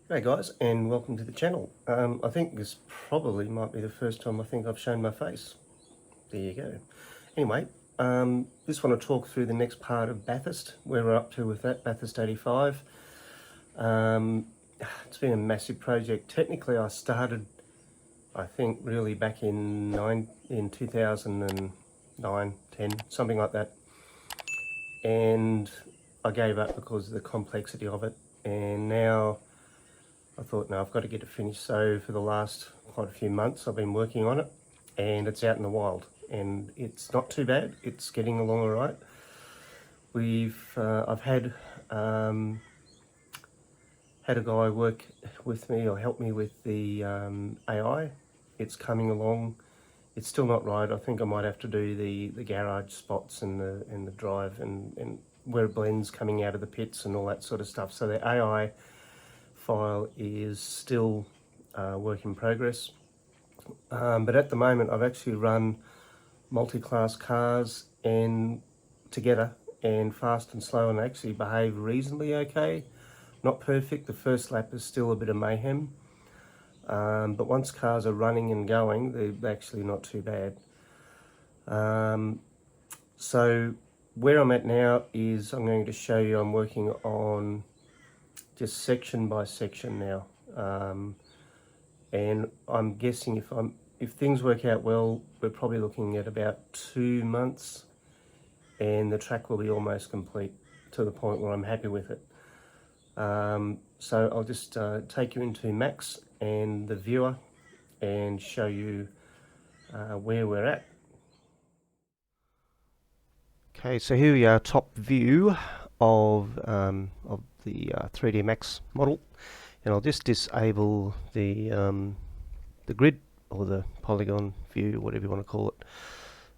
Hey guys, and welcome to the channel. I think this probably might be the first time I think I've shown my face. There you go. Anyway, just want to talk through the next part of Bathurst, where we're up to with that, Bathurst 85. It's been a massive project. Technically I started, I think, really back in 2009, 10, something like that. And I gave up because of the complexity of it. And now I thought, no, I've got to get it finished. So for the last quite a few months, I've been working on it, and it's out in the wild, and it's not too bad. It's getting along all right. I've had a guy work with me or help me with the AI. It's coming along. It's still not right. I think I might have to do the garage spots and the drive and where it blends coming out of the pits and all that sort of stuff. So the AI file is still work in progress. But at the moment, I've actually run multi-class cars and together, and fast and slow, and actually behave reasonably okay. Not perfect. The first lap is still a bit of mayhem. But once cars are running and going, they're actually not too bad. So where I'm at now is I'm going to show you I'm working on just section by section now. And I'm guessing if things work out well, we're probably looking at about 2 months, and the track will be almost complete to the point where I'm happy with it. So I'll just take you into Max and the viewer and show you where we're at. Okay, so here we are, top view of the 3D Max model, and I'll just disable the grid or the polygon view, whatever you want to call it.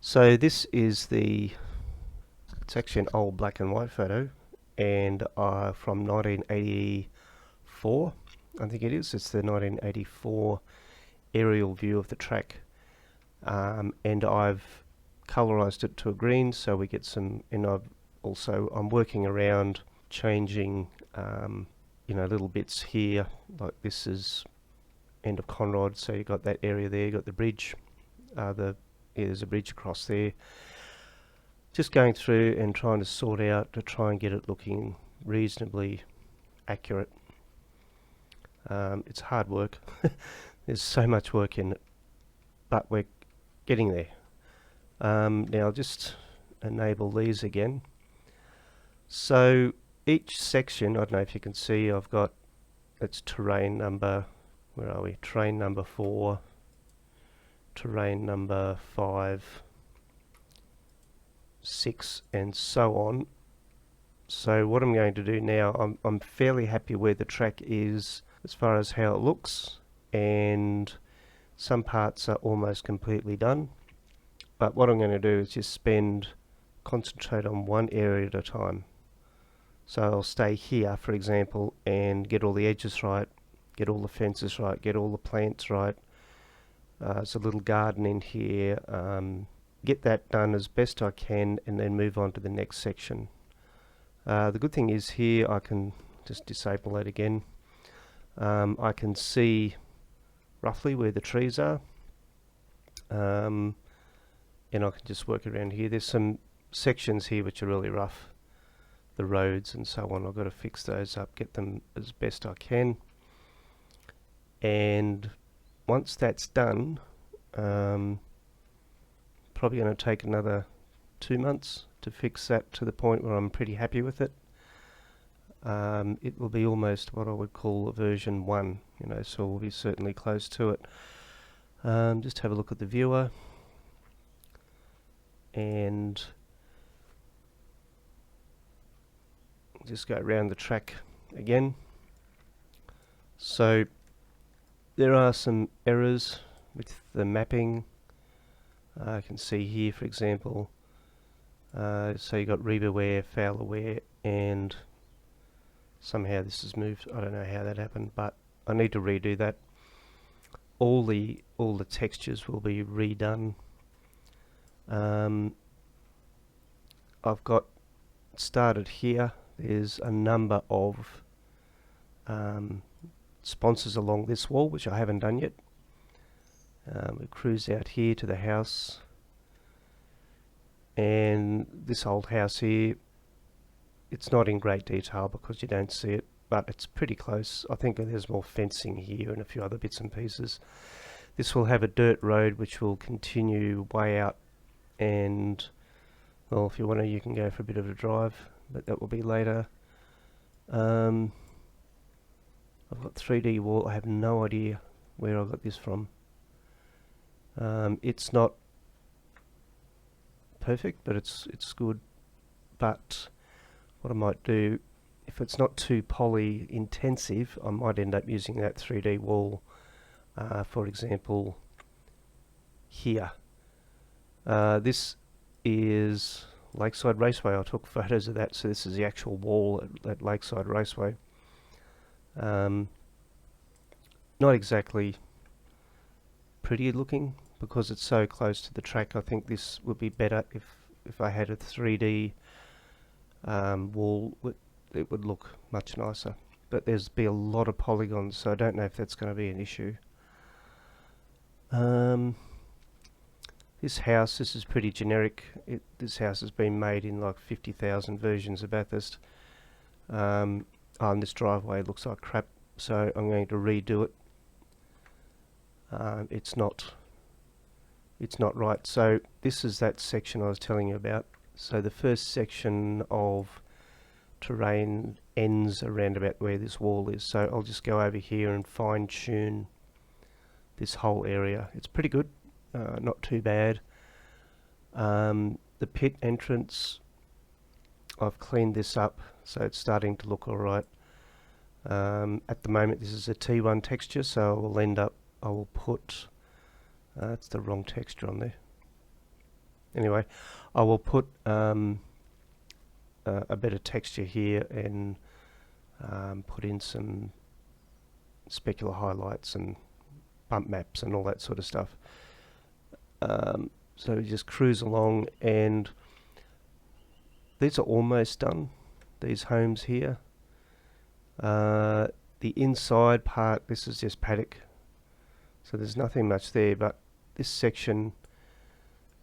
So this is it's actually an old black and white photo, and from 1984, I think it is. It's the 1984 aerial view of the track, and I've colorized it to a green so we get some. And I'm working around changing, little bits here. Like this is end of Conrod, so you've got that area there, you've got the bridge, there's a bridge across there. Just going through and trying to sort out to try and get it looking reasonably accurate. It's hard work. There's so much work in it, but we're getting there. Now I'll just enable these again. So each section, I don't know if you can see, I've got its terrain number. Where are we? Terrain number 4, terrain number 5, 6, and so on. So what I'm going to do now, I'm fairly happy where the track is as far as how it looks, and some parts are almost completely done. But what I'm going to do is just concentrate on one area at a time. So I'll stay here, for example, and get all the edges right, get all the fences right, get all the plants right. There's a little garden in here. Get that done as best I can, and then move on to the next section. The good thing is here I can just disable that again. I can see roughly where the trees are, and I can just work around here. There's some sections here which are really rough, the roads and so on. I've got to fix those up, get them as best I can. And once that's done, probably going to take another 2 months to fix that to the point where I'm pretty happy with it. It will be almost what I would call a version 1, so we'll be certainly close to it. Just have a look at the viewer, and just go around the track again. So there are some errors with the mapping. I can see here, for example, so you got reap aware, foul aware, and somehow this has moved. I don't know how that happened, but I need to redo that. All the textures will be redone. I've got started here. There's a number of sponsors along this wall, which I haven't done yet. We cruise out here to the house, and this old house here, it's not in great detail because you don't see it, but it's pretty close. I think there's more fencing here and a few other bits and pieces. This will have a dirt road which will continue way out, and well, if you want to, you can go for a bit of a drive, but that will be later. I've got 3D wall. I have no idea where I got this from. It's not perfect, but it's good. But what I might do, if it's not too poly intensive, I might end up using that 3D wall, for example, here. This is Lakeside Raceway. I took photos of that, so this is the actual wall at Lakeside Raceway. Not exactly pretty looking because it's so close to the track. I think this would be better if I had a 3D wall. It would look much nicer, but there's be a lot of polygons, so I don't know if that's going to be an issue. This house, this is pretty generic. This house has been made in like 50,000 versions of Bathurst. And this driveway looks like crap, so I'm going to redo it. It's not right. So this is that section I was telling you about. So the first section of terrain ends around about where this wall is. So I'll just go over here and fine tune this whole area. It's pretty good. Not too bad. The pit entrance, I've cleaned this up, so it's starting to look alright. At the moment this is a T1 texture, so I will put, it's the wrong texture on there. Anyway, I will put a better texture here and put in some specular highlights and bump maps and all that sort of stuff. So we just cruise along, and these are almost done, these homes here. The inside part, this is just paddock, so there's nothing much there, but this section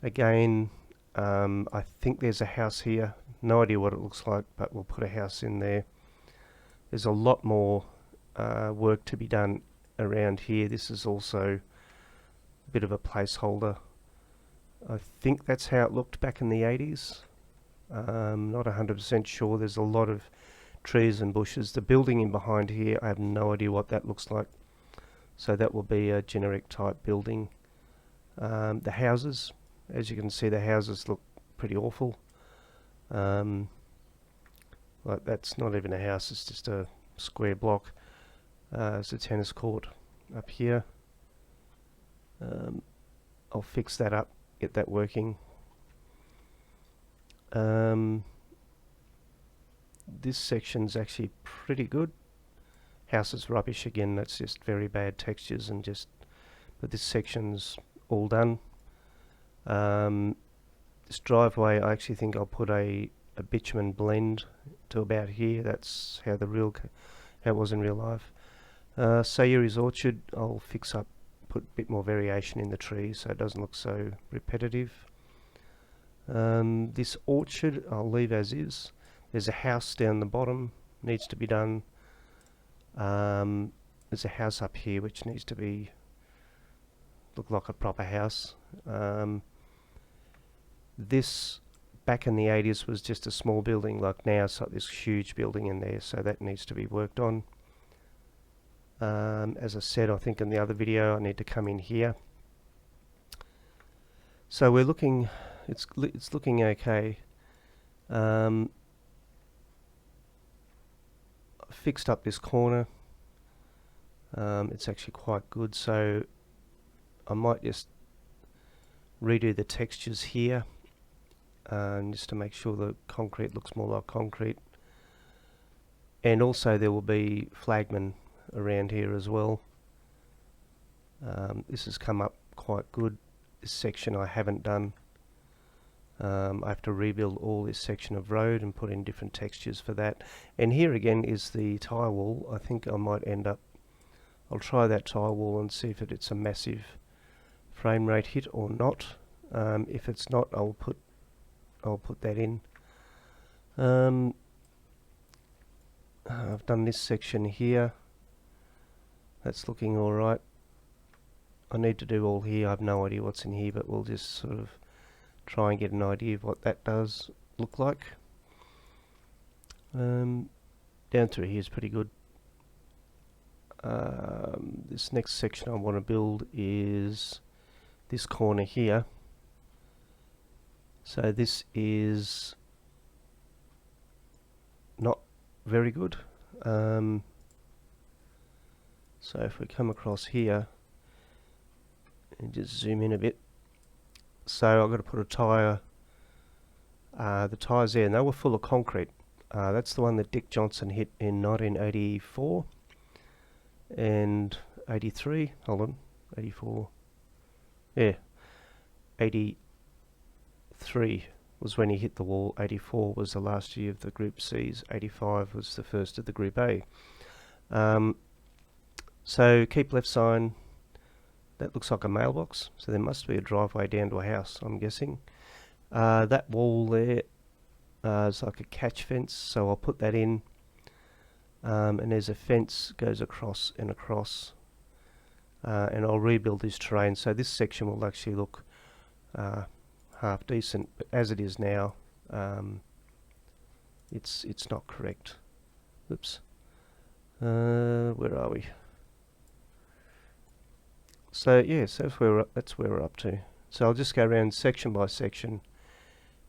again, I think there's a house here. No idea what it looks like, but we'll put a house in there. There's a lot more work to be done around here. This is also a bit of a placeholder. I think that's how it looked back in the 80s. Not 100% sure. There's a lot of trees and bushes. The building in behind here, I have no idea what that looks like. So that will be a generic type building. The houses, as you can see, the houses look pretty awful. Like that's not even a house, it's just a square block. It's a tennis court up here. I'll fix that up, get that working. This section's actually pretty good. House is rubbish again, that's just very bad textures and but this section's all done. This driveway, I actually think I'll put a bitumen blend to about here. That's how how it was in real life. Sayuri's orchard, I'll fix up, put a bit more variation in the trees so it doesn't look so repetitive. This orchard I'll leave as is. There's a house down the bottom, needs to be done. There's a house up here which needs to look like a proper house. This back in the 80s was just a small building, like now it's like this huge building in there, so that needs to be worked on. As I said, I think in the other video, I need to come in here. So we're looking, it's looking okay. I fixed up this corner. It's actually quite good, so I might just redo the textures here, just to make sure the concrete looks more like concrete. And also there will be flagmen around here as well. This has come up quite good. This section I haven't done. I have to rebuild all this section of road and put in different textures for that. And here again is the tire wall. I think I might end up I'll try that tile wall and see if it's a massive frame rate hit or not. If it's not, I'll put that in. I've done this section here. That's looking alright. I need to do all here. I have no idea what's in here, but we'll just sort of try and get an idea of what that does look like. Down through here is pretty good. This next section I want to build is this corner here. So this is not very good. So if we come across here and just zoom in a bit, so I've got to put a tyre, the tyres there, and they were full of concrete. That's the one that Dick Johnson hit in 1984 and 83, hold on, 84, yeah, 83 was when he hit the wall, 84 was the last year of the Group C's, 85 was the first of the Group A. So keep left sign, that looks like a mailbox, so there must be a driveway down to a house, I'm guessing. That wall there is like a catch fence, so I'll put that in. And there's a fence goes across and across, and I'll rebuild this terrain, so this section will actually look half decent, but as it is now, it's not correct. Oops. Where are we? So yeah, so that's where we're up to. So I'll just go around section by section,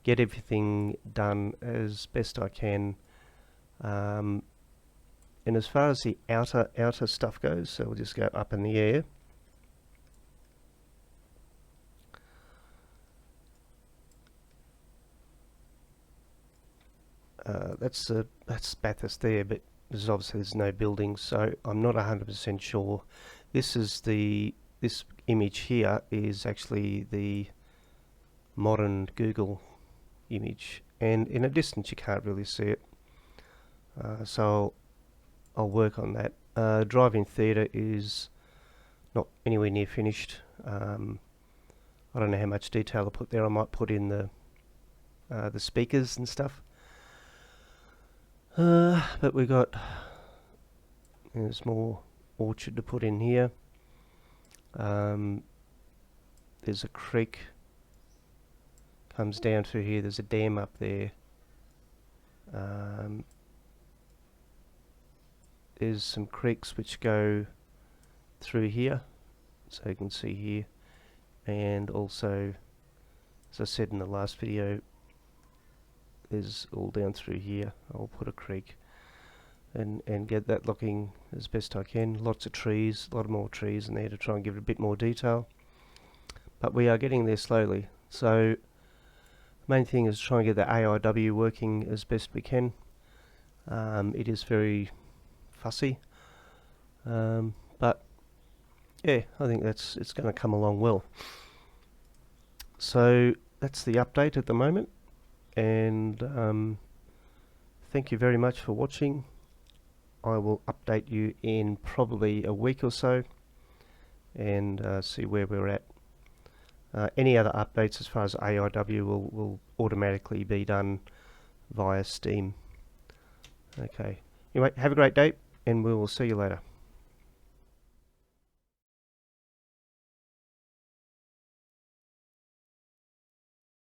get everything done as best I can. And as far as the outer stuff goes, so we'll just go up in the air. That's Bathurst there, but there's obviously no buildings, so I'm not 100% sure. This image here is actually the modern Google image, and in a distance you can't really see it. So I'll work on that. Drive-in theatre is not anywhere near finished. I don't know how much detail I put there. I might put in the speakers and stuff. But we got, there's more orchard to put in here. There's a creek comes down through here. There's a dam up there. There's some creeks which go through here, so you can see here, and also, as I said in the last video, there's all down through here. I'll put a creek and get that looking as best I can. Lots of trees, a lot more trees in there to try and give it a bit more detail, but we are getting there slowly. So the main thing is trying to get the AIW working as best we can. It is very fussy, but yeah, I think it's going to come along well. So that's the update at the moment, and thank you very much for watching. I will update you in probably a week or so and see where we're at. Any other updates as far as AIW will automatically be done via Steam. Okay, anyway, have a great day, and we will see you later.